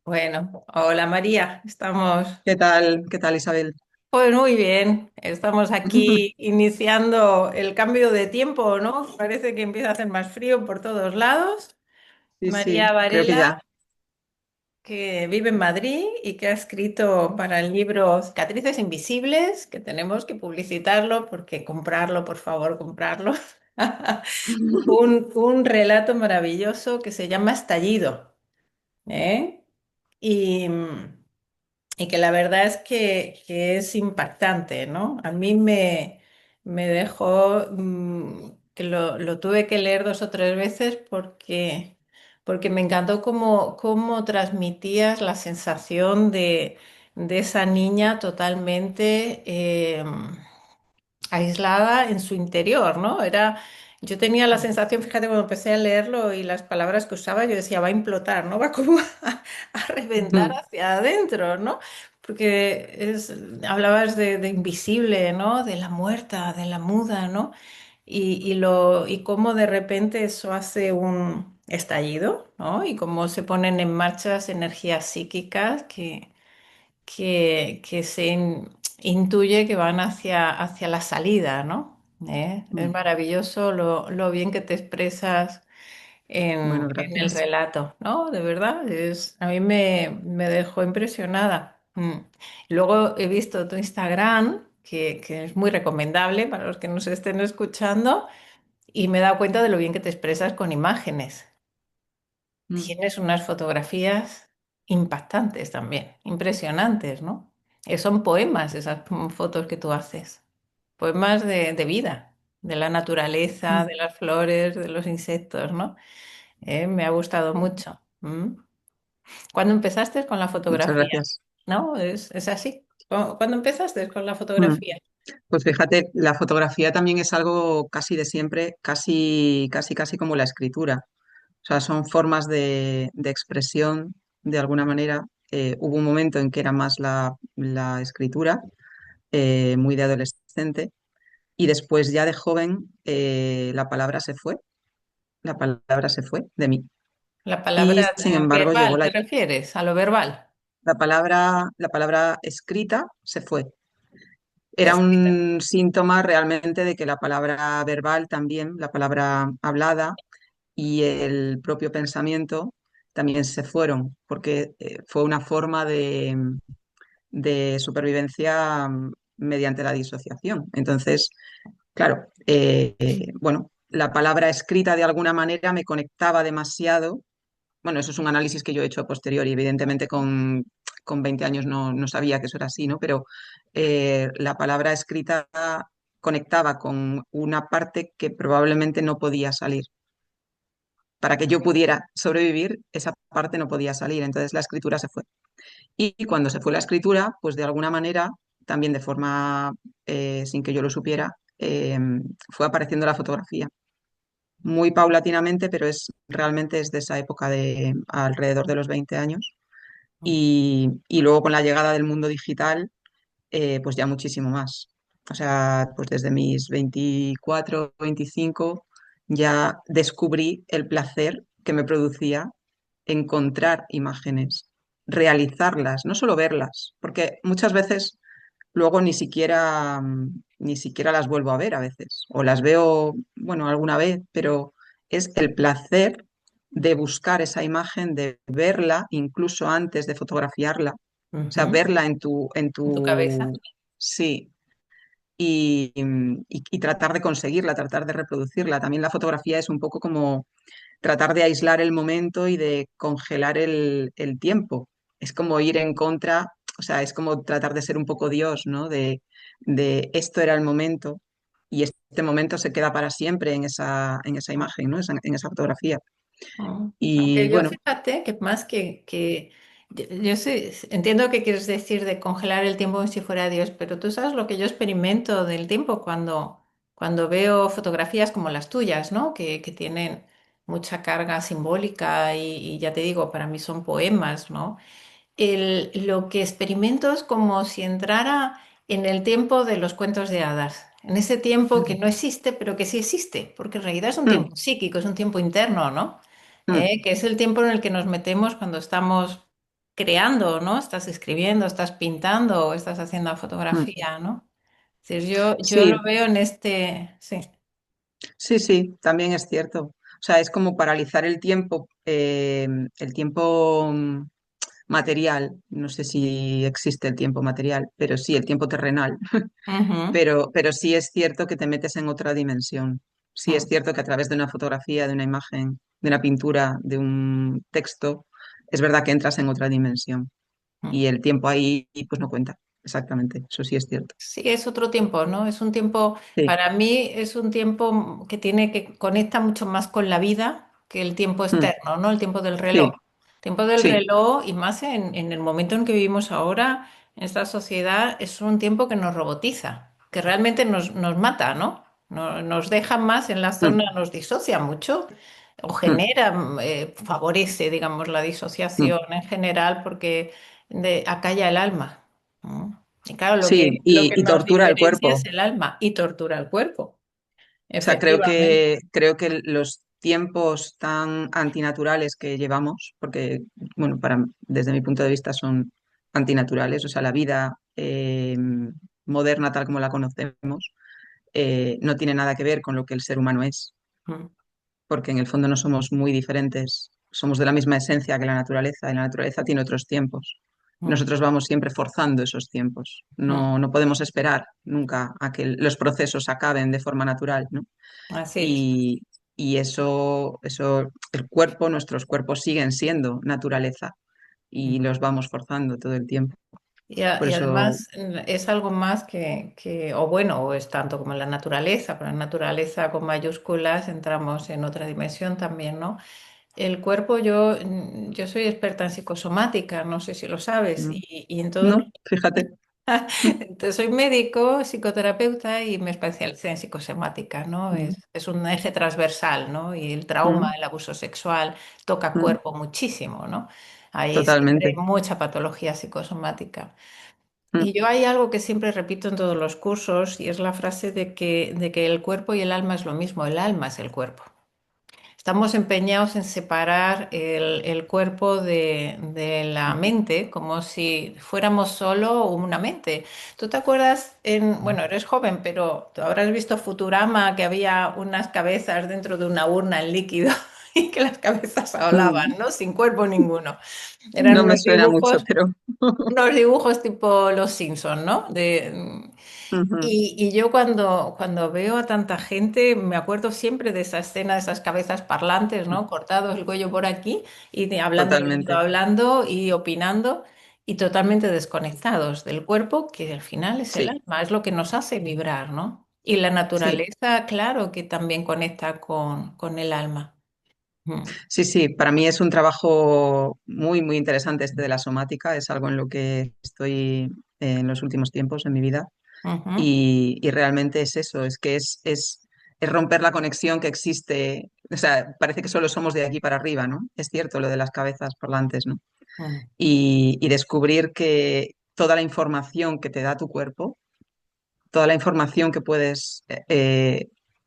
Bueno, hola María, estamos Qué tal, Isabel? pues muy bien, estamos aquí iniciando el cambio de tiempo, ¿no? Parece que empieza a hacer más frío por todos lados. Sí, María sí, creo que Varela, ya. que vive en Madrid y que ha escrito para el libro Cicatrices Invisibles, que tenemos que publicitarlo porque comprarlo, por favor, comprarlo. Un relato maravilloso que se llama Estallido, ¿eh? Y, y que la verdad es que es impactante, ¿no? Me dejó, que lo tuve que leer dos o tres veces porque me encantó cómo transmitías la sensación de esa niña totalmente aislada en su interior, ¿no? Yo tenía la sensación, fíjate, cuando empecé a leerlo y las palabras que usaba, yo decía, va a implotar, ¿no? Va como a reventar hacia adentro, ¿no? Porque hablabas de invisible, ¿no? De la muerta, de la muda, ¿no? Y cómo de repente eso hace un estallido, ¿no? Y cómo se ponen en marcha energías psíquicas que intuye que van hacia la salida, ¿no? Es maravilloso lo bien que te expresas Bueno, en el gracias. relato, ¿no? De verdad, a mí me dejó impresionada. Luego he visto tu Instagram, que es muy recomendable para los que nos estén escuchando, y me he dado cuenta de lo bien que te expresas con imágenes. Mm, Tienes unas fotografías impactantes también, impresionantes, ¿no? Son poemas esas fotos que tú haces, poemas de vida, de la naturaleza, mm. de las flores, de los insectos, ¿no? Me ha gustado mucho. ¿Cuándo empezaste con la Muchas fotografía? gracias. ¿No? Es así. ¿Cuándo empezaste con la Mm. fotografía? Pues fíjate, la fotografía también es algo casi de siempre, casi como la escritura. O sea, son formas de expresión de alguna manera. Hubo un momento en que era más la escritura, muy de adolescente, y después ya de joven la palabra se fue, la palabra se fue de mí. La Y palabra sin embargo llegó verbal, ¿te refieres a lo verbal? la palabra escrita se fue. Era Escrita. un síntoma realmente de que la palabra verbal también, la palabra hablada y el propio pensamiento también se fueron, porque fue una forma de supervivencia mediante la disociación. Entonces, claro, bueno, la palabra escrita de alguna manera me conectaba demasiado. Bueno, eso es un análisis que yo he hecho a posteriori. Evidentemente, con 20 años no sabía que eso era así, ¿no? Pero la palabra escrita conectaba con una parte que probablemente no podía salir. Para que yo pudiera sobrevivir, esa parte no podía salir. Entonces la escritura se fue. Y cuando se fue la escritura, pues de alguna manera, también de forma sin que yo lo supiera, fue apareciendo la fotografía muy paulatinamente, pero realmente es de esa época de alrededor de los 20 años. Y luego con la llegada del mundo digital, pues ya muchísimo más. O sea, pues desde mis 24 25 ya descubrí el placer que me producía encontrar imágenes, realizarlas, no solo verlas, porque muchas veces luego ni siquiera las vuelvo a ver a veces, o las veo, bueno, alguna vez, pero es el placer de buscar esa imagen, de verla incluso antes de fotografiarla, o sea, Ujú. verla En tu cabeza. sí, y tratar de conseguirla, tratar de reproducirla. También la fotografía es un poco como tratar de aislar el momento y de congelar el tiempo. Es como ir en contra, o sea, es como tratar de ser un poco Dios, ¿no? De esto era el momento y este momento se queda para siempre en esa imagen, ¿no? En esa fotografía. Y Aunque yo bueno, fíjate que más yo entiendo que quieres decir de congelar el tiempo como si fuera Dios, pero tú sabes lo que yo experimento del tiempo cuando veo fotografías como las tuyas, ¿no? Que tienen mucha carga simbólica y ya te digo, para mí son poemas, ¿no? Lo que experimento es como si entrara en el tiempo de los cuentos de hadas, en ese tiempo que mm, no existe, pero que sí existe, porque en realidad es un mm, tiempo psíquico, es un tiempo interno, ¿no? mm, Que es el tiempo en el que nos metemos cuando estamos. creando, ¿no? Estás escribiendo, estás pintando, o estás haciendo mm. fotografía, ¿no? Es decir, yo lo Sí, veo en este, sí. sí, sí, también es cierto. O sea, es como paralizar el tiempo material. No sé si existe el tiempo material, pero sí, el tiempo terrenal. Ujú, Pero sí es cierto que te metes en otra dimensión. Sí es mm, cierto que a través de una fotografía, de una imagen, de una pintura, de un texto, es verdad que entras en otra dimensión. mm. Y el tiempo ahí, pues no cuenta. Exactamente, eso sí es cierto. Sí, es otro tiempo, ¿no? Es un tiempo, Sí, para mí es un tiempo que conecta mucho más con la vida que el tiempo mm, externo, ¿no? El tiempo del reloj. sí, El tiempo del sí, reloj, y más en el momento en que vivimos ahora, en esta sociedad, es un tiempo que nos robotiza, que realmente nos mata, ¿no? Nos deja más en la mm, zona, nos disocia mucho o mm, genera, favorece, digamos, la mm. disociación en general porque acalla el alma. ¿No? Y claro, Sí, lo que y nos tortura el diferencia cuerpo. es el alma y tortura el cuerpo, O sea, efectivamente. creo que los tiempos tan antinaturales que llevamos, porque, bueno, desde mi punto de vista son antinaturales, o sea, la vida moderna tal como la conocemos no tiene nada que ver con lo que el ser humano es, Mm, porque en el fondo no somos muy diferentes, somos de la misma esencia que la naturaleza, y la naturaleza tiene otros tiempos. mm, Nosotros vamos siempre forzando esos tiempos. mm. No, no podemos esperar nunca a que los procesos acaben de forma natural, ¿no? Así es. Y, y eso, el cuerpo, nuestros cuerpos siguen siendo naturaleza y Mm. los vamos forzando todo el tiempo. Por Y eso, además es algo más o bueno, o es tanto como la naturaleza, pero en naturaleza con mayúsculas entramos en otra dimensión también, ¿no? El cuerpo, yo soy experta en psicosomática, no sé si lo sabes, mm, y en todo. no, fíjate. Entonces, soy médico, psicoterapeuta y me especialicé en psicosemática, ¿no? Mm, Es un eje transversal, ¿no? Y el trauma, mm, el abuso sexual toca mm, cuerpo muchísimo, ¿no? Hay siempre totalmente. mucha patología psicosomática. Mm, Y yo hay algo que siempre repito en todos los cursos y es la frase de que el cuerpo y el alma es lo mismo, el alma es el cuerpo. Estamos empeñados en separar el cuerpo de la mm, mente, como si fuéramos solo una mente. ¿Tú te acuerdas bueno, eres joven, pero tú habrás visto Futurama, que había unas cabezas dentro de una urna en líquido y que las cabezas hablaban, mm. ¿no? Sin cuerpo ninguno. Eran No me suena mucho, pero unos dibujos tipo Los Simpson, ¿no? ujú, Y yo cuando veo a tanta gente, me acuerdo siempre de esa escena, de esas cabezas parlantes, mm, ¿no? Cortados el cuello por aquí y totalmente. hablando y opinando y totalmente desconectados del cuerpo, que al final es el Sí, alma, es lo que nos hace vibrar, ¿no? Y la sí. naturaleza, claro, que también conecta con el alma. Mm, Sí, sí, para mí es un trabajo muy, muy interesante este de la somática, es algo en lo que estoy en los últimos tiempos en mi vida ujú, y realmente es eso, es que es romper la conexión que existe, o sea, parece que solo somos de aquí para arriba, ¿no? Es cierto lo de las cabezas parlantes, ¿no? mm, Y descubrir que toda la información que te da tu cuerpo, toda la información que puedes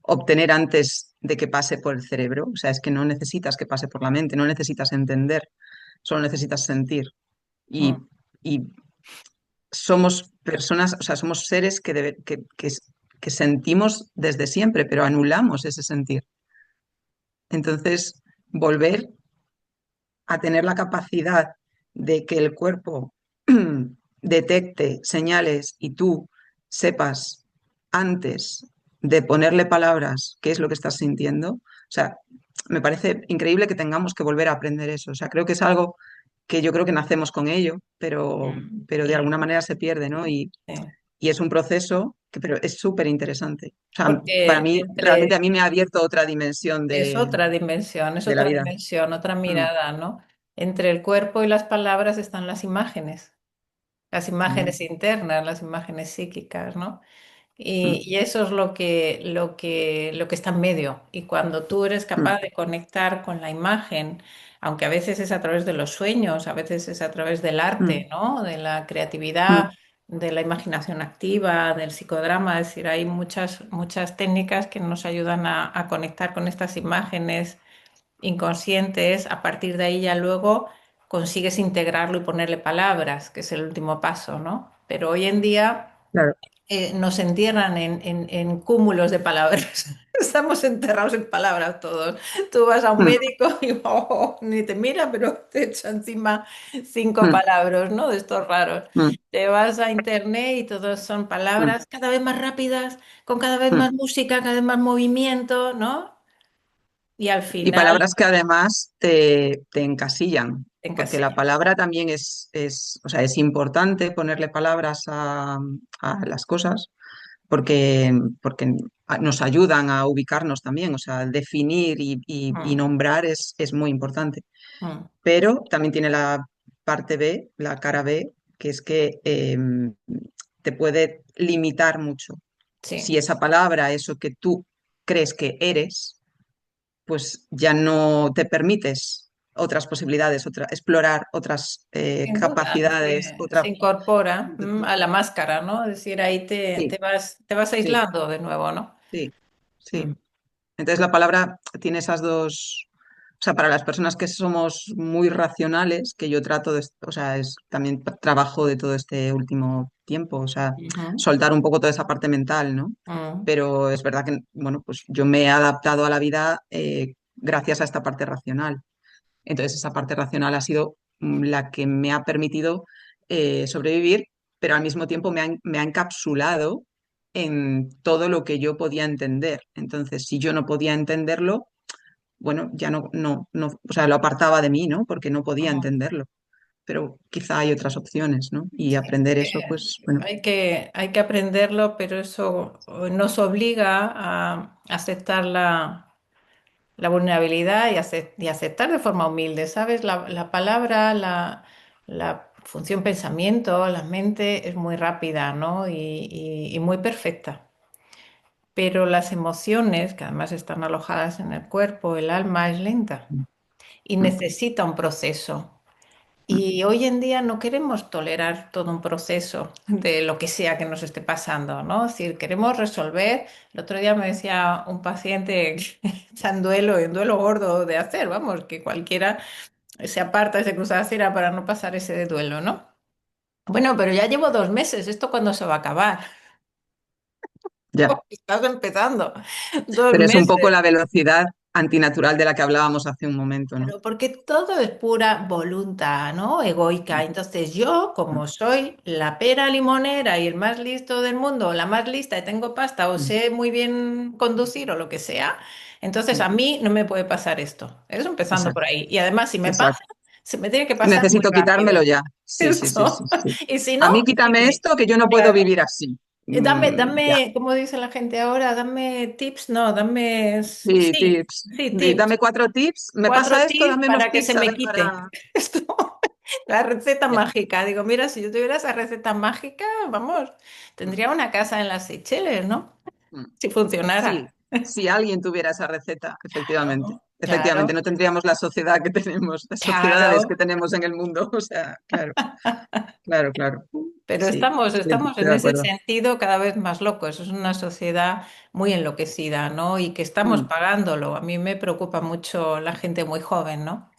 obtener antes de que pase por el cerebro. O sea, es que no necesitas que pase por la mente, no necesitas entender, solo necesitas sentir. mm, Y, y somos personas, o sea, somos seres que sentimos desde siempre, pero anulamos ese sentir. Entonces, volver a tener la capacidad de que el cuerpo detecte señales y tú sepas antes de ponerle palabras qué es lo que estás sintiendo. O sea, me parece increíble que tengamos que volver a aprender eso. O sea, creo que es algo que yo creo que nacemos con ello, mm. pero de alguna manera se pierde, ¿no? Sí. Y es un proceso que pero es súper interesante. O sea, para Porque mí, realmente a mí me ha abierto otra dimensión es de la otra vida. dimensión, otra Mm, mirada, ¿no? Entre el cuerpo y las palabras están las mm, imágenes internas, las imágenes psíquicas, ¿no? mm, Y eso es lo que está en medio. Y cuando tú eres mm, capaz de conectar con la imagen, aunque a veces es a través de los sueños, a veces es a través del arte, mm, ¿no? De la mm. creatividad, de la imaginación activa, del psicodrama, es decir, hay muchas técnicas que nos ayudan a conectar con estas imágenes inconscientes. A partir de ahí ya luego consigues integrarlo y ponerle palabras, que es el último paso, ¿no? Pero hoy en día claro. nos entierran en cúmulos de palabras. Estamos enterrados en palabras todos. Tú vas a un Mm, médico y ni te mira, pero te echa encima cinco mm, palabras, ¿no? De estos raros. mm, Te vas a internet y todos son mm, palabras cada vez más rápidas, con cada vez mm. más música, cada vez más movimiento, ¿no? Y al Y final, palabras que además te encasillan, en porque la casilla. palabra también o sea, es importante ponerle palabras a las cosas, porque nos ayudan a ubicarnos también, o sea, definir y Mm, nombrar es muy importante. mm. Pero también tiene la parte B, la cara B, que es que te puede limitar mucho. Sí, Si esa palabra, eso que tú crees que eres, pues ya no te permites otras posibilidades, explorar otras sin duda, capacidades, se incorpora otra a la máscara, ¿no? Es decir, ahí sí, te vas sí, aislando de nuevo, ¿no? sí, sí. Mm, Entonces la palabra tiene esas dos, o sea, para las personas que somos muy racionales, que yo trato de, o sea, es también trabajo de todo este último tiempo, o sea, ujú, soltar un poco toda esa parte mental, ¿no? mm, Pero es verdad que, bueno, pues yo me he adaptado a la vida gracias a esta parte racional. Entonces esa parte racional ha sido la que me ha permitido sobrevivir, pero al mismo tiempo me ha encapsulado en todo lo que yo podía entender. Entonces, si yo no podía entenderlo, bueno, ya no, o sea, lo apartaba de mí, ¿no? Porque no podía ujú. entenderlo. Pero quizá hay otras opciones, ¿no? Y Sí, aprender eso, pues, bueno, hay que aprenderlo, pero eso nos obliga a aceptar la vulnerabilidad y aceptar de forma humilde, ¿sabes? La palabra, la función pensamiento, la mente es muy rápida, ¿no? Y muy perfecta. Pero las emociones, que además están alojadas en el cuerpo, el alma es lenta mm, y mm, necesita un proceso. mm, Y hoy en día no queremos tolerar todo un proceso de lo que sea que nos esté pasando, ¿no? Es decir, queremos resolver. El otro día me decía un paciente que está en duelo, y un duelo gordo de hacer, vamos, que cualquiera se aparta y se cruza la acera para no pasar ese duelo, ¿no? Bueno, pero ya llevo 2 meses, ¿esto cuándo se va a acabar? ya. Estás empezando. Dos Pero es un poco meses. la velocidad antinatural de la que hablábamos hace un momento, ¿no? Pero porque todo es pura voluntad, ¿no? Egoica. Mm, Entonces yo, mm, como soy la pera limonera y el más listo del mundo, o la más lista y tengo pasta, o mm, sé muy bien conducir o lo que sea, entonces mm. a mí no me puede pasar esto. Eso empezando por Exacto, ahí. Y además, si me pasa, exacto. se me tiene que pasar muy Necesito quitármelo rápido. ya. Sí, sí, sí, sí, Esto. sí. Y si A no, mí quítame dime. esto que yo no puedo Claro. vivir así. Ya. ¿Cómo dice la gente ahora? Dame tips, no, Sí, sí, tips. sí, tips. Dame 4 tips. ¿Me pasa 4 esto? tips Dame unos para que se tips a me ver quite. para. Esto, la receta Ya. mágica. Digo, mira, si yo tuviera esa receta mágica, vamos, Mm, tendría una casa en las Seychelles, ¿no? mm. Si funcionara. Sí, si alguien tuviera esa receta, efectivamente. Claro, Efectivamente, claro, no tendríamos la sociedad que tenemos, las sociedades que claro. tenemos en el mundo. O sea, claro, claro, claro. Pero Sí, estamos estoy en de ese acuerdo. sentido cada vez más locos. Es una sociedad muy enloquecida, ¿no? Y que estamos Mm, pagándolo. A mí me preocupa mucho la gente muy joven, ¿no?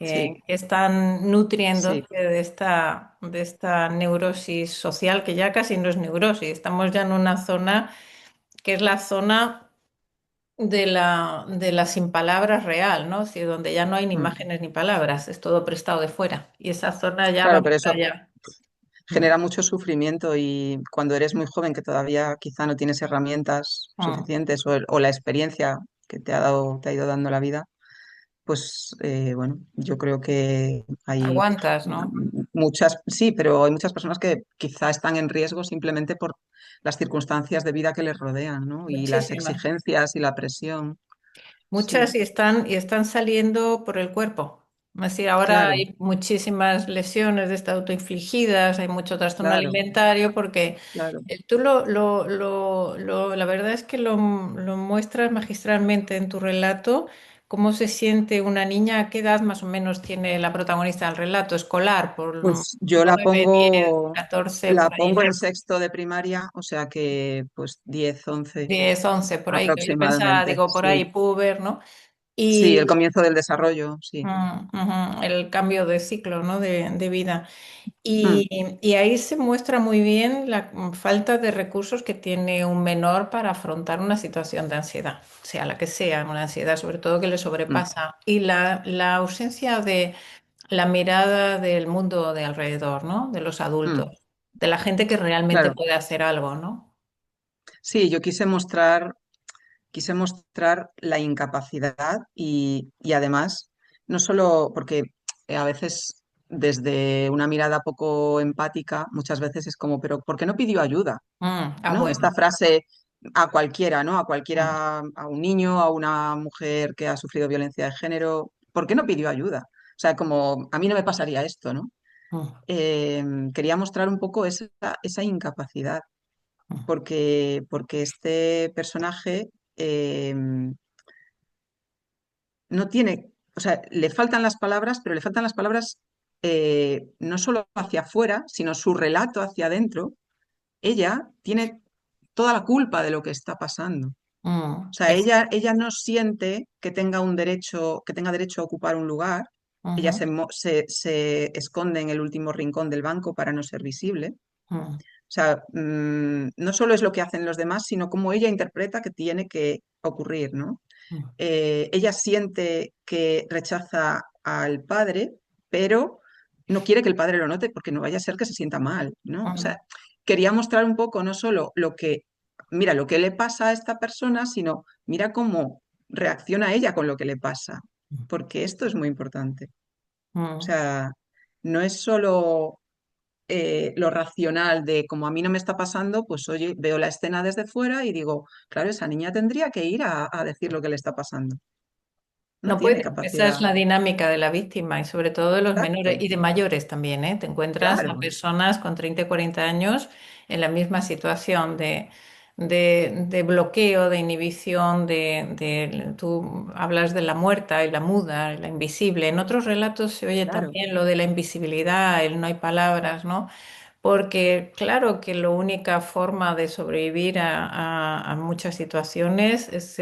sí, Que están nutriéndose sí. de esta neurosis social, que ya casi no es neurosis. Estamos ya en una zona que es la zona de la sin palabras real, ¿no? Es decir, donde ya no hay ni Mm. imágenes ni palabras, es todo prestado de fuera. Y esa zona ya va Claro, pero para eso allá. Mm, genera mucho sufrimiento y cuando eres muy joven, que todavía quizá no tienes herramientas mm. suficientes o la experiencia que te ha ido dando la vida, pues bueno, yo creo que hay Aguantas, ¿no? muchas, sí, pero hay muchas personas que quizá están en riesgo simplemente por las circunstancias de vida que les rodean, ¿no? Y las Muchísimas. exigencias y la presión. Muchas Sí, y están saliendo por el cuerpo. Es decir, ahora claro, hay muchísimas lesiones de estas autoinfligidas, hay mucho trastorno claro, alimentario porque claro. tú la verdad es que lo muestras magistralmente en tu relato, cómo se siente una niña, a qué edad más o menos tiene la protagonista del relato escolar, por Pues yo 9, 10, 14 la por ahí, pongo ¿no? en sexto de primaria, o sea que pues 10, 11 10, 11 por ahí, que yo pensaba, aproximadamente, digo, por ahí, sí, puber, ¿no? Sí, el comienzo del desarrollo, sí. Ujú, el cambio de ciclo, ¿no? de vida. Mm, Y ahí se muestra muy bien la falta de recursos que tiene un menor para afrontar una situación de ansiedad, sea la que sea, una ansiedad sobre todo que le mm, sobrepasa, y la ausencia de la mirada del mundo de alrededor, ¿no? De los mm. adultos, de la gente que realmente Claro, puede hacer algo, ¿no? sí, yo quise mostrar la incapacidad y además, no solo porque a veces desde una mirada poco empática, muchas veces es como, pero ¿por qué no pidió ayuda? ¿No? Esta Bueno. frase a cualquiera, ¿no? A Mm, cualquiera, a un niño, a una mujer que ha sufrido violencia de género, ¿por qué no pidió ayuda? O sea, como a mí no me pasaría esto, ¿no? mm, Quería mostrar un poco esa incapacidad, mm, porque este personaje no tiene, o sea, le faltan las palabras, pero le faltan las palabras no solo hacia afuera, sino su relato hacia adentro. Ella tiene toda la culpa de lo que está pasando. O sea, es- ella no siente que tenga un derecho, que tenga derecho a ocupar un lugar. Ella ujú, se esconde en el último rincón del banco para no ser visible. mm, O sea, no solo es lo que hacen los demás, sino cómo ella interpreta que tiene que ocurrir, ¿no? mm, Ella siente que rechaza al padre, pero no quiere que el padre lo note porque no vaya a ser que se sienta mal, ¿no? O sea, mm, quería mostrar un poco no solo mira, lo que le pasa a esta persona, sino mira cómo reacciona ella con lo que le pasa, porque esto es muy importante. O mm. sea, no es solo lo racional de como a mí no me está pasando, pues oye, veo la escena desde fuera y digo, claro, esa niña tendría que ir a decir lo que le está pasando. No No tiene puede. Esa es capacidad. la dinámica de la víctima y sobre todo de los menores Exacto, y de mayores también, ¿eh? Te encuentras a claro, personas con 30 y 40 años en la misma situación de bloqueo, de inhibición, tú hablas de la muerta y la muda, y la invisible. En otros relatos se oye claro. también lo de la invisibilidad, el no hay palabras, ¿no? Porque claro que la única forma de sobrevivir a muchas situaciones es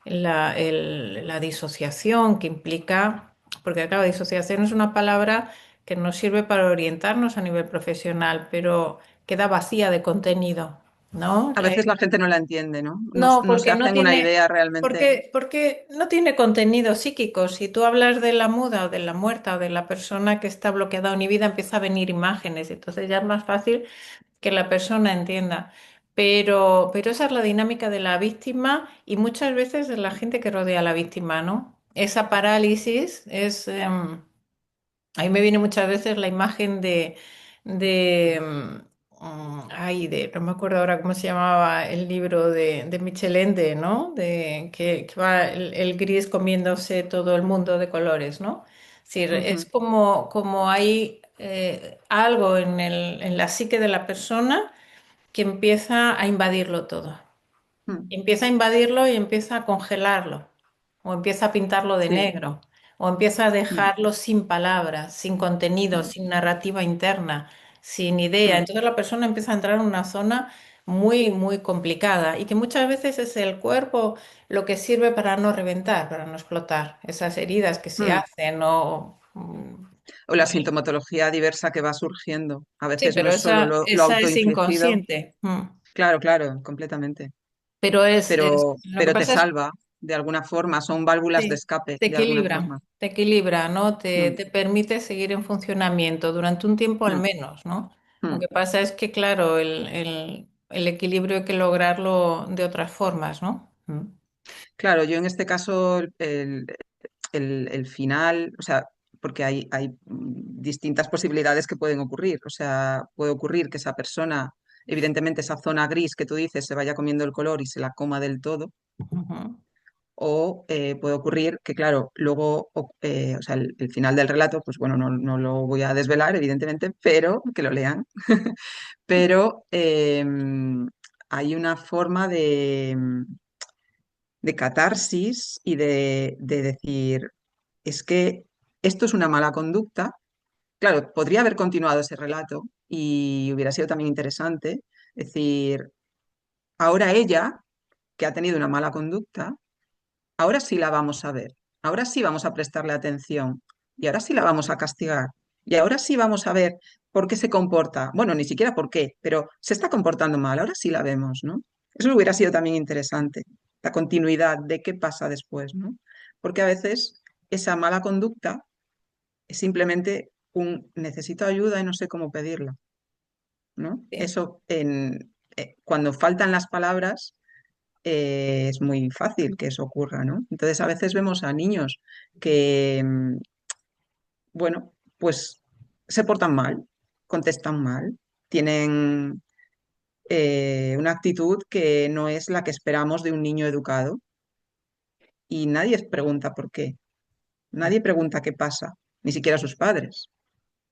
la disociación que implica, porque claro, disociación es una palabra que nos sirve para orientarnos a nivel profesional, pero queda vacía de contenido, ¿no? A veces la gente no la entiende, ¿no? No, No, no se porque no hacen una tiene, idea realmente. porque no tiene contenido psíquico. Si tú hablas de la muda o de la muerta o de la persona que está bloqueada o inhibida, empieza a venir imágenes. Entonces ya es más fácil que la persona entienda. Pero esa es la dinámica de la víctima y muchas veces de la gente que rodea a la víctima, ¿no? Esa parálisis es, ahí me viene muchas veces la imagen no me acuerdo ahora cómo se llamaba el libro de Michel Ende, ¿no? Que va el gris comiéndose todo el mundo de colores, ¿no? Sí, es Ujú, como hay algo en la psique de la persona que empieza a invadirlo todo. mm, Empieza a invadirlo y empieza a congelarlo, o empieza a pintarlo de sí, negro, o empieza a mm, dejarlo sin palabras, sin contenido, mm, sin narrativa interna, sin idea. mm. Entonces la persona empieza a entrar en una zona muy, muy complicada y que muchas veces es el cuerpo lo que sirve para no reventar, para no explotar. Esas heridas que se Mm. hacen o... O la sintomatología diversa que va surgiendo. A Sí, veces no pero es solo lo esa es autoinfligido. inconsciente. Claro, claro, completamente. Pero lo que Pero te pasa es salva de alguna forma, son válvulas de sí, escape de alguna forma. te equilibra, ¿no? Mm, Te permite seguir en funcionamiento durante un tiempo al mm, menos, ¿no? Lo mm. que pasa es que, claro, el equilibrio hay que lograrlo de otras formas, ¿no? Claro, yo en este caso el final, o sea, porque hay distintas posibilidades que pueden ocurrir. O sea, puede ocurrir que esa persona, evidentemente esa zona gris que tú dices, se vaya comiendo el color y se la coma del todo. Ujú, O puede ocurrir que, claro, luego, o sea, el final del relato, pues bueno, no lo voy a desvelar, evidentemente, pero que lo lean. Pero hay una forma de catarsis y de decir, es que esto es una mala conducta. Claro, podría haber continuado ese relato y hubiera sido también interesante. Es decir, ahora ella, que ha tenido una mala conducta, ahora sí la vamos a ver, ahora sí vamos a prestarle atención y ahora sí la vamos a castigar y ahora sí vamos a ver por qué se comporta. Bueno, ni siquiera por qué, pero se está comportando mal, ahora sí la vemos, ¿no? Eso hubiera sido también interesante, la continuidad de qué pasa después, ¿no? Porque a veces esa mala conducta es simplemente un necesito ayuda y no sé cómo pedirla, ¿no? Sí. Eso cuando faltan las palabras es muy fácil que eso ocurra, ¿no? Entonces a veces vemos a niños que, bueno, pues se portan mal, contestan mal, tienen una actitud que no es la que esperamos de un niño educado y nadie pregunta por qué, nadie pregunta qué pasa, ni siquiera sus padres.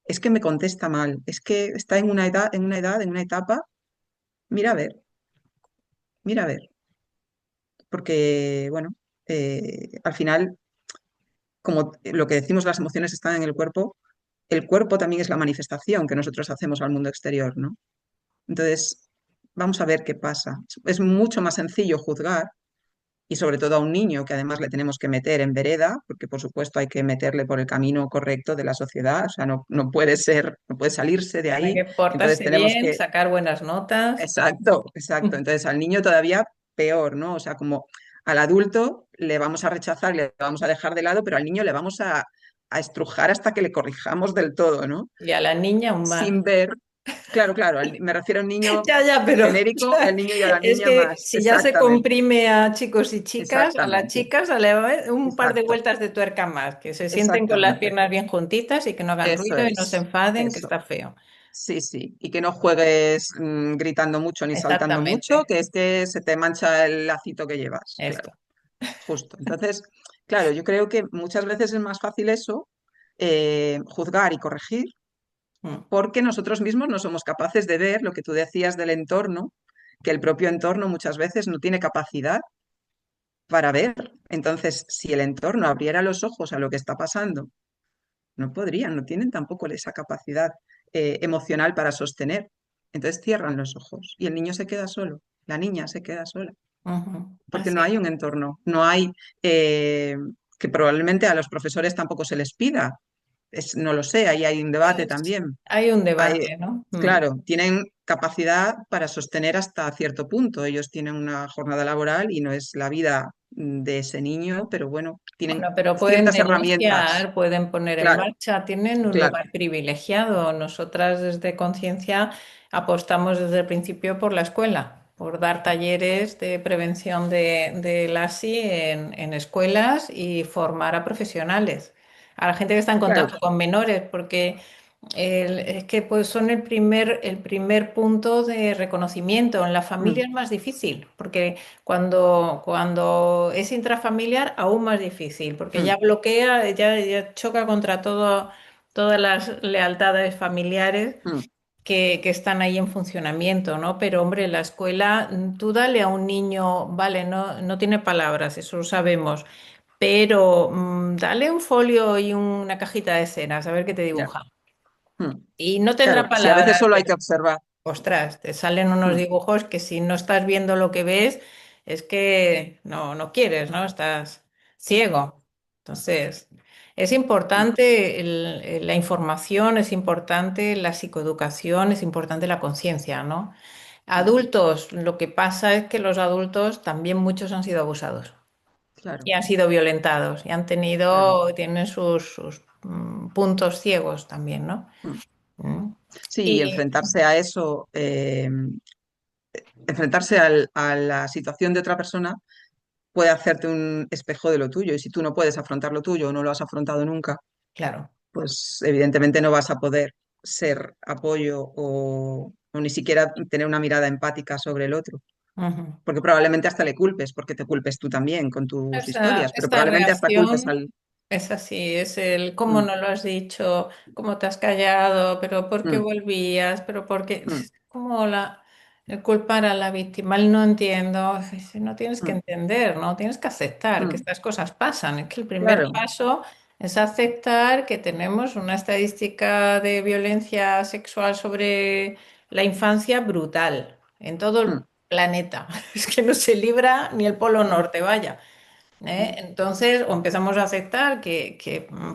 Es que me contesta mal, es que está en una etapa, mira a ver, mira a ver, porque, bueno, al final, como lo que decimos, las emociones están en el cuerpo también es la manifestación que nosotros hacemos al mundo exterior, ¿no? Entonces, vamos a ver qué pasa. Es mucho más sencillo juzgar y sobre todo a un niño que además le tenemos que meter en vereda, porque por supuesto hay que meterle por el camino correcto de la sociedad, o sea, no puede ser, no puede salirse de Tiene ahí. que Entonces portarse tenemos bien, que, sacar buenas notas. exacto, exacto. Entonces al niño todavía peor, ¿no? O sea, como al adulto le vamos a rechazar, le vamos a dejar de lado, pero al niño le vamos a estrujar hasta que le corrijamos del todo, ¿no? Y a la niña aún más. Sin ver, claro, claro, me refiero a un niño Ya, ya, pero genérico, el niño y a la es niña que más, si ya se exactamente, comprime a chicos y chicas, a las exactamente, chicas dale un par de exacto, vueltas de tuerca más, que se sienten con las exactamente. piernas bien juntitas y que no hagan Eso ruido y no se es, enfaden, que eso. está feo. Sí, sí. Y que no juegues gritando mucho ni saltando mucho, Exactamente, que es que se te mancha el lacito que llevas. esto. Claro, justo. Entonces, claro, yo creo que muchas veces es más fácil eso, juzgar y corregir, Mm. porque nosotros mismos no somos capaces de ver lo que tú decías del entorno, que el propio entorno muchas veces no tiene capacidad para ver. Entonces, si el entorno abriera los ojos a lo que está pasando, no podrían, no tienen tampoco esa capacidad emocional para sostener. Entonces cierran los ojos y el niño se queda solo, la niña se queda sola, Ujú. porque no Así hay es. un entorno, no hay eh, que probablemente a los profesores tampoco se les pida. No lo sé, ahí hay un debate también. Hay un Hay, debate, ¿no? Mm. claro, tienen capacidad para sostener hasta cierto punto. Ellos tienen una jornada laboral y no es la vida de ese niño, pero bueno, tienen Bueno, pero pueden ciertas herramientas. denunciar, pueden poner en Claro, marcha, tienen un claro, lugar privilegiado. Nosotras desde Conciencia apostamos desde el principio por la escuela, por dar talleres de prevención de la ASI en escuelas y formar a profesionales, a la gente que está en claro. contacto con menores, porque es que pues son el primer punto de reconocimiento. En la familia Mm, es más difícil, porque cuando es intrafamiliar, aún más difícil, porque ya mm, bloquea, ya choca contra todas las lealtades familiares mm, que están ahí en funcionamiento, ¿no? Pero hombre, la escuela, tú dale a un niño, vale, no tiene palabras, eso lo sabemos, pero dale un folio y una cajita de ceras, a ver qué te ya, dibuja. mm. Y no tendrá Claro, si a veces palabras, solo hay pero que observar. ostras, te salen unos Mm, dibujos que si no estás viendo lo que ves, es que no quieres, ¿no? Estás ciego. Entonces, es mm, importante la información, es importante la psicoeducación, es importante la conciencia, ¿no? mm, Adultos, lo que pasa es que los adultos también muchos han sido abusados claro, y han sido violentados y claro. tienen sus puntos ciegos también, ¿no? Mm. Mm. Sí, y Y enfrentarse a eso, enfrentarse a la situación de otra persona puede hacerte un espejo de lo tuyo. Y si tú no puedes afrontar lo tuyo o no lo has afrontado nunca, claro. pues evidentemente no vas a poder ser apoyo o ni siquiera tener una mirada empática sobre el otro. Ujú. Porque probablemente hasta le culpes, porque te culpes tú también con tus Esta, historias, pero esta probablemente hasta culpes reacción al... es así, es el cómo Mm, no lo has dicho, cómo te has callado, pero por qué mm, volvías, pero por qué, mm, es como el culpar a la víctima, el no entiendo, no tienes que mm. entender, ¿no? Tienes que aceptar que Mm, estas cosas pasan. Es que el primer claro, paso es aceptar que tenemos una estadística de violencia sexual sobre la infancia brutal en todo el mm, planeta. Es que no se libra ni el Polo mm, Norte, vaya. Entonces, o empezamos a aceptar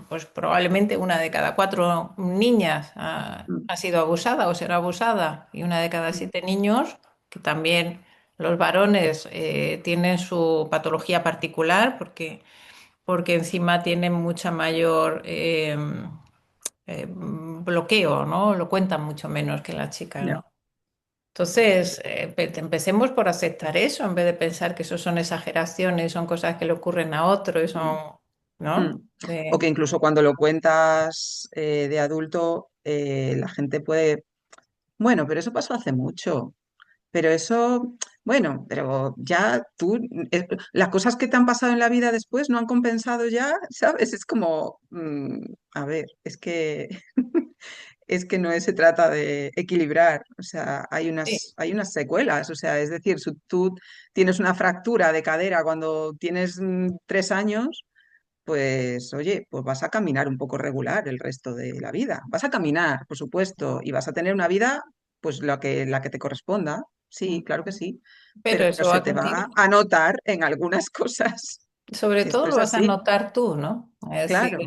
pues probablemente una de cada cuatro niñas Mm, ha sido abusada o será abusada, y una de cada mm, siete niños, que también los varones tienen su patología particular, porque encima tienen mucha mayor bloqueo, ¿no? Lo cuentan mucho menos que las chicas, ya, ¿no? Entonces, empecemos por aceptar eso, en vez de pensar que eso son exageraciones, son cosas que le ocurren a otro y mm, son, ¿no? mm. O que incluso cuando lo cuentas de adulto, la gente puede, bueno, pero eso pasó hace mucho. Pero eso, bueno, pero ya tú, las cosas que te han pasado en la vida después no han compensado ya, ¿sabes? Es como, a ver, es que es que no se trata de equilibrar, o sea, Sí, hay unas secuelas, o sea, es decir, si tú tienes una fractura de cadera cuando tienes 3 años, pues oye, pues vas a caminar un poco regular el resto de la vida. Vas a caminar, por supuesto, y vas a tener una vida, pues la que te corresponda. Sí, claro que sí, pero pero eso se va te contigo. va a notar en algunas cosas. Sobre todo Esto lo es vas a así, notar tú, ¿no? Es decir, claro,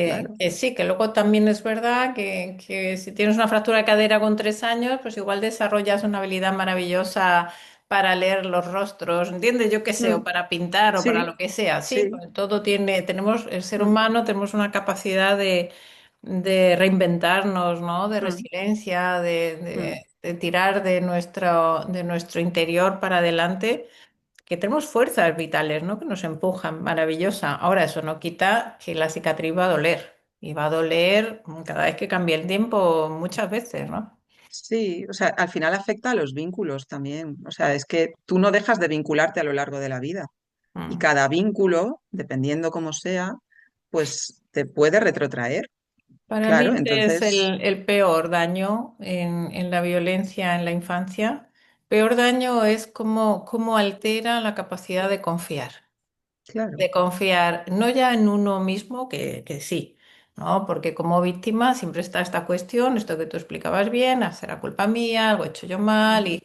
claro. que sí, que luego también es verdad que si tienes una fractura de cadera con 3 años, pues igual desarrollas una habilidad maravillosa para leer los rostros, ¿entiendes? Yo qué sé, o Mm, para pintar o para sí, lo que sea, sí, sí, pues todo tiene, tenemos, el ser mm, humano tenemos una capacidad de reinventarnos, ¿no? De mm, resiliencia, mm. de tirar de nuestro interior para adelante, que tenemos fuerzas vitales, ¿no? Que nos empujan, maravillosa. Ahora, eso no quita que la cicatriz va a doler. Y va a doler cada vez que cambie el tiempo, muchas veces, ¿no? Sí, o sea, al final afecta a los vínculos también. O sea, es que tú no dejas de vincularte a lo largo de la vida. Y Mm. cada vínculo, dependiendo cómo sea, pues te puede retrotraer. Para Claro, mí es entonces, el peor daño en la violencia en la infancia. Peor daño es cómo altera la capacidad claro. de confiar no ya en uno mismo, que sí, ¿no? Porque como víctima siempre está esta cuestión, esto que tú explicabas bien, será culpa mía, algo he hecho yo mal y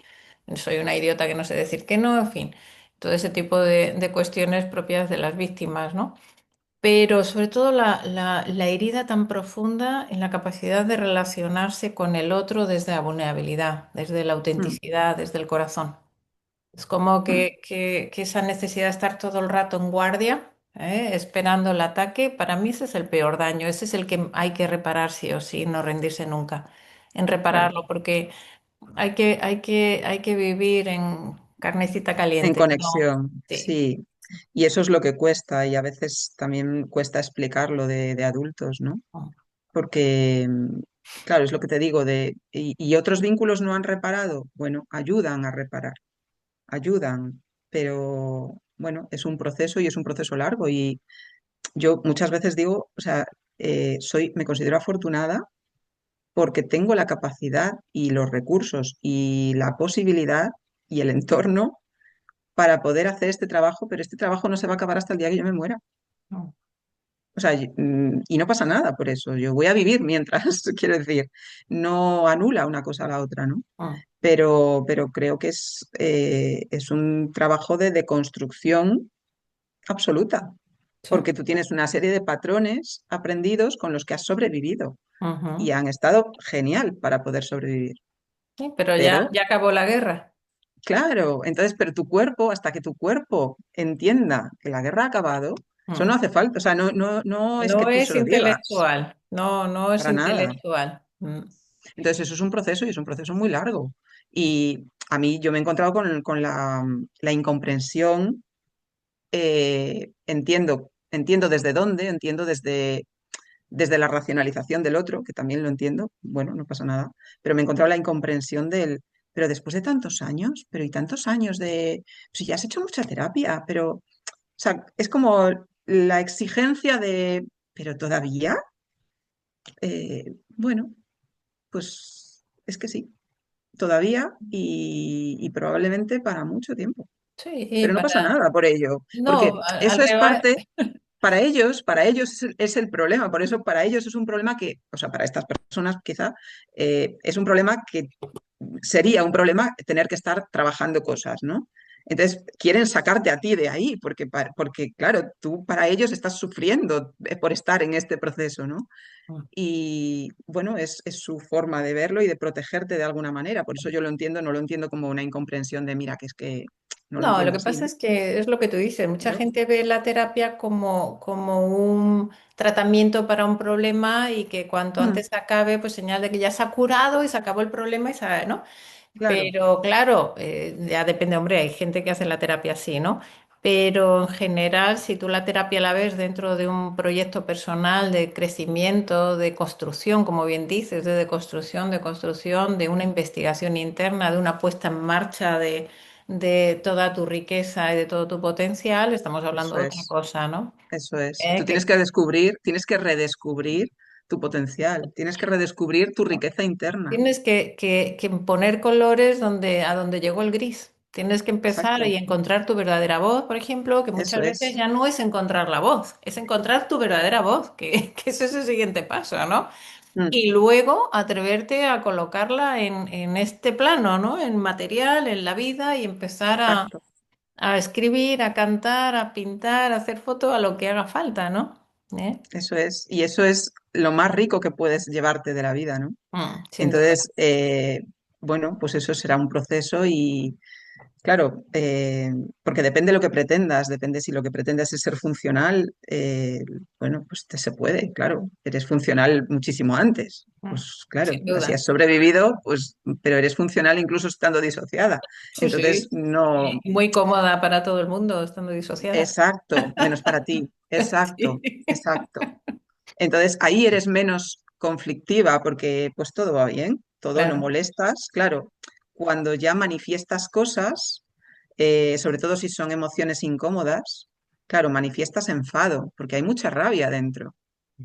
soy una idiota que no sé decir que no, en fin, todo ese tipo de cuestiones propias de las víctimas, ¿no? Pero sobre todo la herida tan profunda en la capacidad de relacionarse con el otro desde la vulnerabilidad, desde la Mm, autenticidad, desde el corazón. Es como mm, que esa necesidad de estar todo el rato en guardia, esperando el ataque, para mí ese es el peor daño, ese es el que hay que reparar sí o sí, no rendirse nunca en claro. repararlo, porque hay que vivir en carnecita En caliente, ¿no? conexión, Sí. sí. Y eso es lo que cuesta y a veces también cuesta explicarlo de adultos, ¿no? Porque, claro, es lo que te digo, y otros vínculos no han reparado. Bueno, ayudan a reparar, ayudan, pero bueno, es un proceso y es un proceso largo. Y yo muchas veces digo, o sea, me considero afortunada porque tengo la capacidad y los recursos y la posibilidad y el entorno para poder hacer este trabajo, pero este trabajo no se va a acabar hasta el día que yo me muera. Mm, O sea, y no pasa nada por eso. Yo voy a vivir mientras, quiero decir, no anula una cosa a la otra, ¿no? mm, Pero creo que es un trabajo de deconstrucción absoluta, sí. porque tú tienes una serie de patrones aprendidos con los que has sobrevivido y Ujú. han estado genial para poder sobrevivir. Sí, pero Pero, ya acabó la guerra. claro, entonces, pero tu cuerpo, hasta que tu cuerpo entienda que la guerra ha acabado, eso no Mm. hace falta, o sea, no es que No tú se es lo digas, intelectual, no es para nada. intelectual. Mm, Entonces, eso es un proceso y es un proceso muy largo. Y a mí yo me he encontrado con la incomprensión, entiendo desde dónde, entiendo desde la racionalización del otro, que también lo entiendo, bueno, no pasa nada, pero me he encontrado la incomprensión pero después de tantos años, pero y tantos años pues ya has hecho mucha terapia, pero, o sea, es como la exigencia pero todavía, bueno, pues es que sí, todavía y probablemente para mucho tiempo. sí, Pero no pasa nada por ello, no, porque eso al es revés. parte, para ellos es el problema, por eso para ellos es un problema que, o sea, para estas personas quizá, es un problema que sería un problema tener que estar trabajando cosas, ¿no? Entonces, quieren sacarte a ti de ahí, porque claro, tú para ellos estás sufriendo por estar en este proceso, ¿no? Y bueno, es su forma de verlo y de protegerte de alguna manera. Por eso yo lo entiendo, no lo entiendo como una incomprensión de, mira, que es que no lo No, lo entiendo que así, pasa ¿no? es que es lo que tú dices, mucha Claro. gente ve la terapia como un tratamiento para un problema y que cuanto Mm, antes se acabe, pues señal de que ya se ha curado y se acabó el problema y ¿no? claro, Pero claro, ya depende, hombre, hay gente que hace la terapia así, ¿no? Pero en general, si tú la terapia la ves dentro de un proyecto personal de crecimiento, de construcción, como bien dices, de construcción, de una investigación interna, de una puesta en marcha de toda tu riqueza y de todo tu potencial, estamos hablando eso de otra es, cosa, ¿no? eso es. Tú Eh, tienes que, que descubrir, tienes que redescubrir tu potencial, tienes que redescubrir tu riqueza interna. Tienes que poner colores a donde llegó el gris. Tienes que empezar y Exacto, encontrar tu verdadera voz, por ejemplo, que eso muchas veces es. ya no es encontrar la voz, es encontrar tu verdadera voz, que ese es el siguiente paso, ¿no? Mm, Y luego atreverte a colocarla en este plano, ¿no? En material, en la vida y empezar exacto. a escribir, a cantar, a pintar, a hacer fotos, a lo que haga falta, ¿no? ¿Eh? Eso es. Y eso es lo más rico que puedes llevarte de la vida, ¿no? Sin duda. Entonces, bueno, pues eso será un proceso y, claro, porque depende de lo que pretendas, depende si lo que pretendas es ser funcional, bueno, pues te se puede, claro, eres funcional muchísimo antes. Pues claro, Sin así has duda. sobrevivido, pues, pero eres funcional incluso estando disociada. Sí, Entonces, sí. no, Y muy cómoda para todo el mundo estando disociada. exacto, menos para ti, exacto, Sí. exacto. Entonces ahí eres menos conflictiva porque pues todo va bien, todo no Claro. molestas. Claro, cuando ya manifiestas cosas, sobre todo si son emociones incómodas, claro, manifiestas enfado porque hay mucha rabia dentro.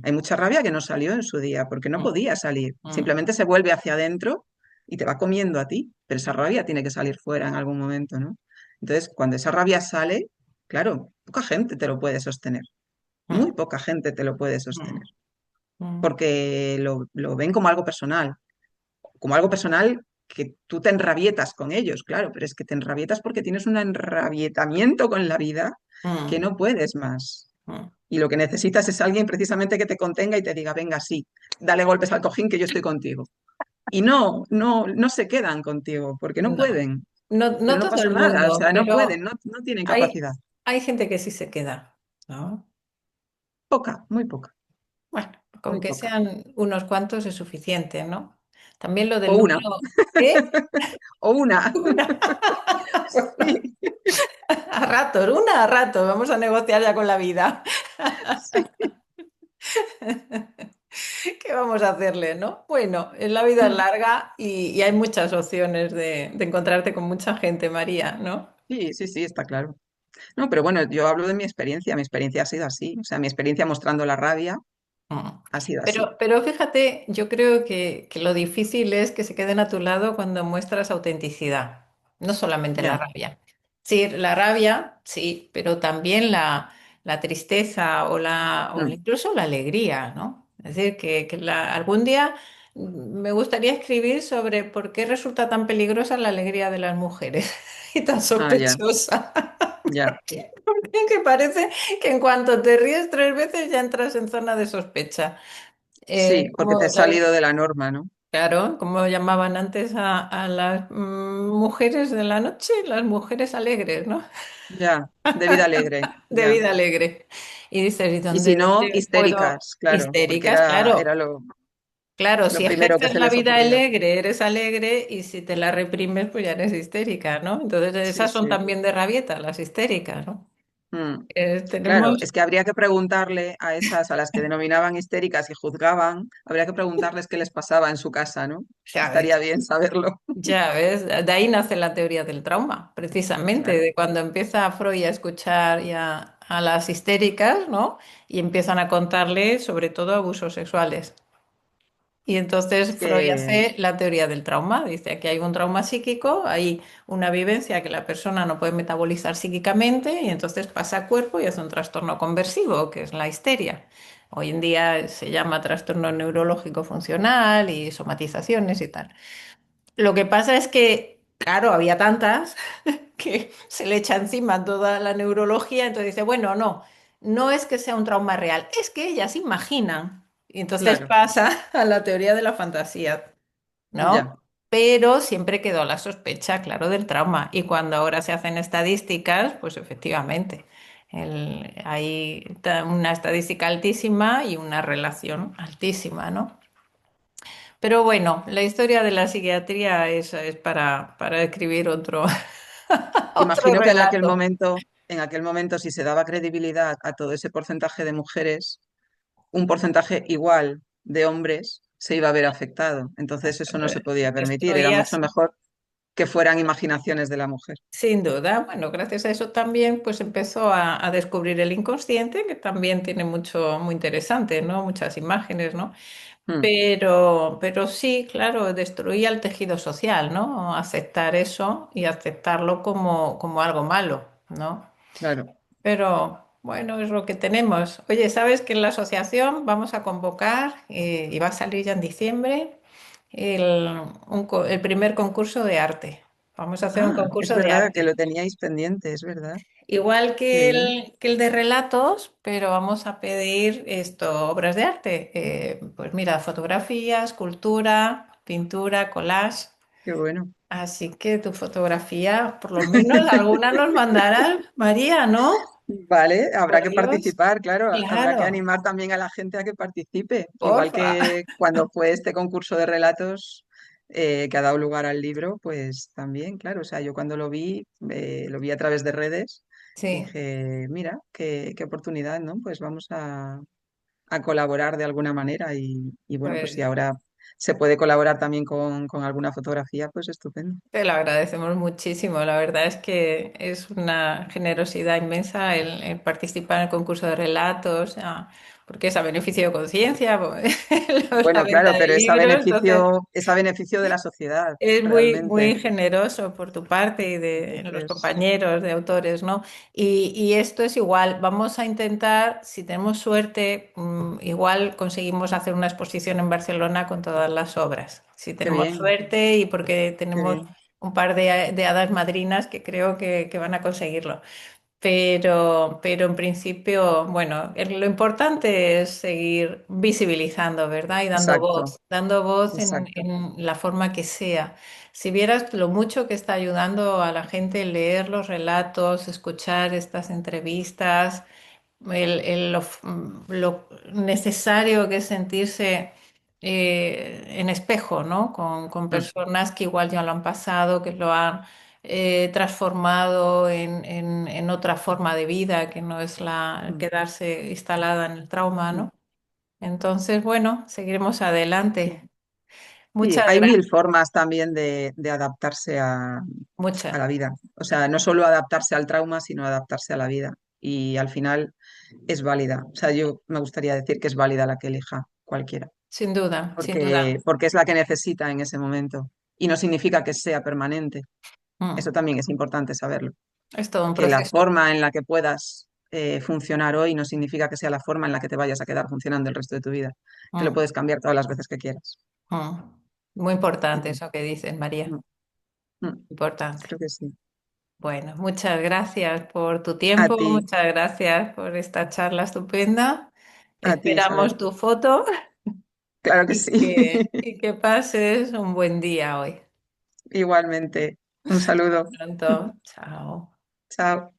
Hay mucha rabia que no salió en su día porque no Mm, podía salir. mm, Simplemente se vuelve hacia adentro y te va comiendo a ti, pero esa rabia tiene que salir fuera en algún momento, ¿no? Entonces, cuando esa rabia sale, claro, poca gente te lo puede sostener. Muy mm, poca gente te lo puede sostener mm, mm, porque lo ven como algo personal que tú te enrabietas con ellos, claro, pero es que te enrabietas porque tienes un enrabietamiento con la vida que mm, no puedes más. mm. Y lo que necesitas es alguien precisamente que te contenga y te diga, venga, sí, dale golpes al cojín que yo estoy contigo. Y no se quedan contigo porque no No, pueden, no, pero no no todo pasa el nada, o mundo, sea, no pueden, pero no tienen hay, capacidad. hay gente que sí se queda, ¿no? Poca, muy poca, Bueno, con muy que poca. sean unos cuantos es suficiente, ¿no? También lo O del una, número, ¿eh? o una. Una. Sí, A ratos, una a rato, vamos a negociar ya con la vida. sí. ¿Qué vamos a hacerle, no? Bueno, la vida es larga y hay muchas opciones de encontrarte con mucha gente, María, ¿no? Sí, sí, sí, está claro. No, pero bueno, yo hablo de mi experiencia ha sido así, o sea, mi experiencia mostrando la rabia Mm. ha sido así. Pero fíjate, yo creo que lo difícil es que se queden a tu lado cuando muestras autenticidad, no solamente la Ya. rabia. Sí, la rabia, sí, pero también la tristeza o Mm. incluso la alegría, ¿no? Es decir, algún día me gustaría escribir sobre por qué resulta tan peligrosa la alegría de las mujeres y tan Ah, ya, sospechosa. ya. Que parece que en cuanto te ríes tres veces ya entras en zona de sospecha. Sí, porque te Como has salido de la norma, ¿no? claro, como llamaban antes a las mujeres de la noche, las mujeres alegres, ¿no? Ya, de vida alegre, De ya. vida alegre. Y dices, ¿y Y si no, dónde puedo? histéricas, claro, porque Histéricas, era claro. Claro, lo si primero que ejerces se la les vida ocurría. alegre, eres alegre, y si te la reprimes, pues ya eres histérica, ¿no? Entonces, Sí, esas son sí. también de rabieta, las histéricas, ¿no? Mm. Claro, Tenemos, es que habría que preguntarle a esas, a las que denominaban histéricas y juzgaban, habría que preguntarles qué les pasaba en su casa, ¿no? Estaría ¿sabes? bien saberlo. Ya ves, de ahí nace la teoría del trauma, precisamente, Claro, de cuando empieza Freud a escuchar a las histéricas, ¿no? Y empiezan a contarle sobre todo abusos sexuales. Y entonces es Freud que hace la teoría del trauma, dice que hay un trauma psíquico, hay una vivencia que la persona no puede metabolizar psíquicamente y entonces pasa a cuerpo y hace un trastorno conversivo, que es la histeria. Hoy en día se llama trastorno neurológico funcional y somatizaciones y tal. Lo que pasa es que claro, había tantas que se le echa encima toda la neurología, entonces dice, bueno, no, no es que sea un trauma real, es que ellas imaginan. Y entonces Claro, pasa a la teoría de la fantasía, ¿no? ya. Pero siempre quedó la sospecha, claro, del trauma. Y cuando ahora se hacen estadísticas, pues efectivamente, hay una estadística altísima y una relación altísima, ¿no? Pero bueno, la historia de la psiquiatría es para escribir otro, otro Imagino que relato. en aquel momento, si se daba credibilidad a todo ese porcentaje de mujeres, un porcentaje igual de hombres se iba a ver afectado. Entonces eso no se podía permitir. Era mucho Destruías, mejor que fueran imaginaciones de la mujer. sin duda. Bueno, gracias a eso también pues empezó a descubrir el inconsciente, que también tiene mucho, muy interesante, ¿no? Muchas imágenes, ¿no? Mm, Pero sí, claro, destruía el tejido social, ¿no? Aceptar eso y aceptarlo como algo malo, ¿no? claro. Pero bueno, es lo que tenemos. Oye, ¿sabes que en la asociación vamos a convocar y va a salir ya en diciembre el primer concurso de arte? Vamos a hacer un Ah, es concurso de verdad que lo arte. teníais pendiente, es verdad. Igual Qué que bien, el de relatos, pero vamos a pedir esto, obras de arte. Pues mira, fotografía, escultura, pintura, collage. qué bueno. Así que tu fotografía, por lo menos alguna nos mandará, María, ¿no? Vale, habrá Por que Dios. participar, claro, habrá que Claro, animar también a la gente a que participe, igual porfa. que cuando fue este concurso de relatos que ha dado lugar al libro, pues también, claro, o sea, yo cuando lo vi a través de redes y Sí, dije, mira, qué oportunidad, ¿no? Pues vamos a colaborar de alguna manera y bueno, pues si pues ahora se puede colaborar también con alguna fotografía, pues estupendo. te lo agradecemos muchísimo. La verdad es que es una generosidad inmensa el participar en el concurso de relatos, porque es a beneficio de conciencia, la Bueno, venta claro, de pero libros, entonces es a beneficio de la sociedad, es muy, realmente. muy generoso por tu parte y de los Entonces, compañeros, de autores, ¿no? Y esto es igual. Vamos a intentar, si tenemos suerte, igual conseguimos hacer una exposición en Barcelona con todas las obras. Si qué tenemos bien, suerte y porque qué tenemos bien. un par de hadas madrinas que creo que van a conseguirlo. Pero en principio, bueno, lo importante es seguir visibilizando, ¿verdad? Y Exacto, dando voz exacto. en la forma que sea. Si vieras lo mucho que está ayudando a la gente leer los relatos, escuchar estas entrevistas, lo necesario que es sentirse en espejo, ¿no? Con Mm, personas que igual ya lo han pasado, que lo han transformado en otra forma de vida, que no es la mm, quedarse instalada en el trauma, mm, ¿no? Entonces, bueno, seguiremos sí. adelante. Sí, Muchas hay gracias, mil formas también de adaptarse a muchas. la vida. O sea, no solo adaptarse al trauma, sino adaptarse a la vida. Y al final es válida. O sea, yo me gustaría decir que es válida la que elija cualquiera, Sin duda, sin duda. porque es la que necesita en ese momento. Y no significa que sea permanente. Eso Mm, también es importante saberlo. Es todo un Que la proceso. forma en la que puedas funcionar hoy no significa que sea la forma en la que te vayas a quedar funcionando el resto de tu vida. Que lo Mm, puedes cambiar todas las veces que quieras. mm. Muy importante Mm, eso que dices, María. mm, mm. Importante. Creo que sí. Bueno, muchas gracias por tu A tiempo, ti, muchas gracias por esta charla estupenda. a ti, Esperamos Isabel. tu foto Claro que sí. y que pases un buen día hoy. Igualmente. Un saludo. Pronto. Chao. Chao.